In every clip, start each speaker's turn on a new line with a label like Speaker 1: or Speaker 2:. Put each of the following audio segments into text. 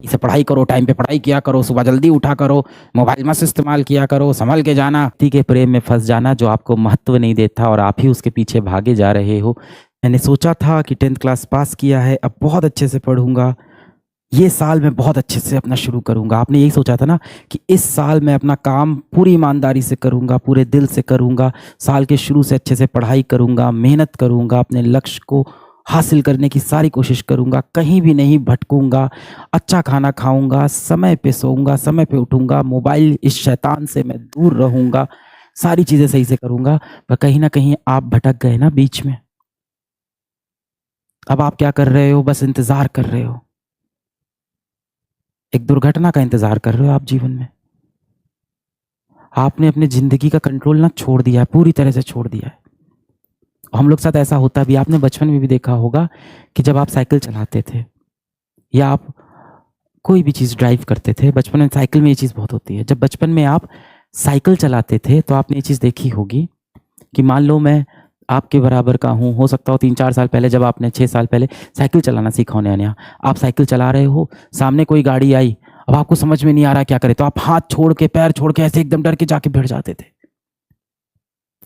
Speaker 1: से पढ़ाई करो, टाइम पे पढ़ाई किया करो, सुबह जल्दी उठा करो, मोबाइल मत इस्तेमाल किया करो, संभल के जाना। व्यक्ति के प्रेम में फंस जाना जो आपको महत्व नहीं देता और आप ही उसके पीछे भागे जा रहे हो। मैंने सोचा था कि 10th क्लास पास किया है, अब बहुत अच्छे से पढ़ूंगा, ये साल मैं बहुत अच्छे से अपना शुरू करूंगा। आपने यही सोचा था ना कि इस साल मैं अपना काम पूरी ईमानदारी से करूंगा, पूरे दिल से करूंगा, साल के शुरू से अच्छे से पढ़ाई करूंगा, मेहनत करूंगा, अपने लक्ष्य को हासिल करने की सारी कोशिश करूंगा, कहीं भी नहीं भटकूंगा, अच्छा खाना खाऊंगा, समय पे सोऊंगा, समय पे उठूंगा, मोबाइल इस शैतान से मैं दूर रहूंगा, सारी चीजें सही से करूंगा। पर कहीं ना कहीं आप भटक गए ना बीच में। अब आप क्या कर रहे हो? बस इंतजार कर रहे हो, एक दुर्घटना का इंतजार कर रहे हो आप जीवन में। आपने अपनी जिंदगी का कंट्रोल ना छोड़ दिया है, पूरी तरह से छोड़ दिया है। हम लोग साथ ऐसा होता भी, आपने बचपन में भी देखा होगा कि जब आप साइकिल चलाते थे या आप कोई भी चीज़ ड्राइव करते थे, बचपन में साइकिल में ये चीज़ बहुत होती है। जब बचपन में आप साइकिल चलाते थे तो आपने ये चीज़ देखी होगी कि मान लो मैं आपके बराबर का हूँ, हो सकता हो 3-4 साल पहले, जब आपने 6 साल पहले साइकिल चलाना सीखा हो नया नया, आप साइकिल चला रहे हो, सामने कोई गाड़ी आई, अब आपको समझ में नहीं आ रहा क्या करे, तो आप हाथ छोड़ के, पैर छोड़ के ऐसे एकदम डर के जाके भिड़ जाते थे।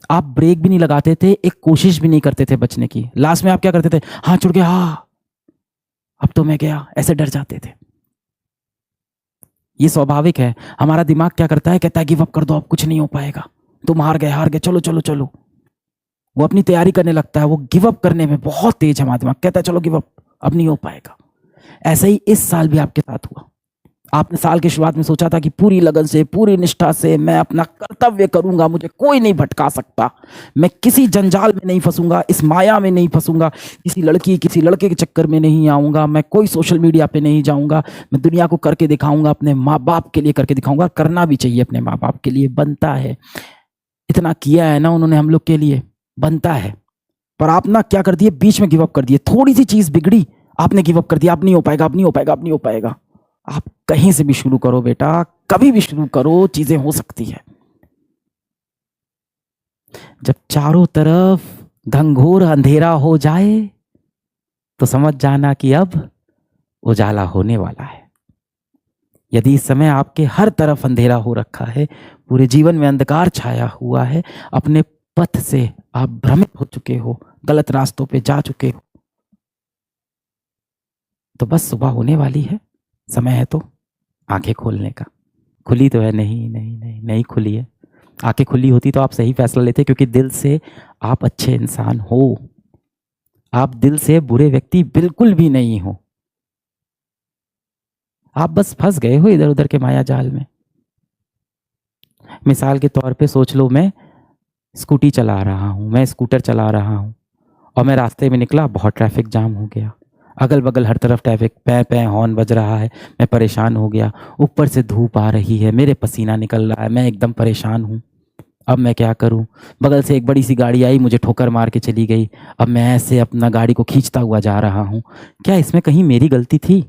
Speaker 1: आप ब्रेक भी नहीं लगाते थे, एक कोशिश भी नहीं करते थे बचने की। लास्ट में आप क्या करते थे? हाथ छोड़ के, हाँ अब तो मैं गया, ऐसे डर जाते थे। ये स्वाभाविक है। हमारा दिमाग क्या करता है? कहता है गिव अप कर दो, अब कुछ नहीं हो पाएगा, तुम हार गए, हार गए, चलो चलो चलो। वो अपनी तैयारी करने लगता है, वो गिव अप करने में बहुत तेज है हमारा दिमाग, कहता है चलो गिव अप, अब नहीं हो पाएगा। ऐसा ही इस साल भी आपके साथ हुआ। आपने साल की शुरुआत में सोचा था कि पूरी लगन से, पूरी निष्ठा से मैं अपना कर्तव्य करूंगा, मुझे कोई नहीं भटका सकता, मैं किसी जंजाल में नहीं फंसूंगा, इस माया में नहीं फंसूंगा, किसी लड़की किसी लड़के के चक्कर में नहीं आऊंगा, मैं कोई सोशल मीडिया पे नहीं जाऊंगा, मैं दुनिया को करके दिखाऊंगा, अपने माँ बाप के लिए करके दिखाऊंगा। करना भी चाहिए, अपने माँ बाप के लिए बनता है, इतना किया है ना उन्होंने हम लोग के लिए, बनता है। पर आप ना क्या कर दिए? बीच में गिव अप कर दिए, थोड़ी सी चीज बिगड़ी, आपने गिव अप कर दिया, अब नहीं हो पाएगा, अब नहीं हो पाएगा, अब नहीं हो पाएगा। आप कहीं से भी शुरू करो बेटा, कभी भी शुरू करो, चीजें हो सकती है। जब चारों तरफ घंघोर अंधेरा हो जाए तो समझ जाना कि अब उजाला होने वाला है। यदि इस समय आपके हर तरफ अंधेरा हो रखा है, पूरे जीवन में अंधकार छाया हुआ है, अपने पथ से आप भ्रमित हो चुके हो, गलत रास्तों पे जा चुके हो, तो बस सुबह होने वाली है, समय है तो आंखें खोलने का। खुली तो है? नहीं नहीं नहीं, नहीं खुली है। आंखें खुली होती तो आप सही फैसला लेते, क्योंकि दिल से आप अच्छे इंसान हो, आप दिल से बुरे व्यक्ति बिल्कुल भी नहीं हो। आप बस फंस गए हो इधर उधर के माया जाल में। मिसाल के तौर पे सोच लो, मैं स्कूटी चला रहा हूँ, मैं स्कूटर चला रहा हूँ और मैं रास्ते में निकला, बहुत ट्रैफिक जाम हो गया, अगल बगल हर तरफ ट्रैफिक, पै पै हॉर्न बज रहा है, मैं परेशान हो गया, ऊपर से धूप आ रही है, मेरे पसीना निकल रहा है, मैं एकदम परेशान हूँ। अब मैं क्या करूँ? बगल से एक बड़ी सी गाड़ी आई, मुझे ठोकर मार के चली गई। अब मैं ऐसे अपना गाड़ी को खींचता हुआ जा रहा हूँ। क्या इसमें कहीं मेरी गलती थी?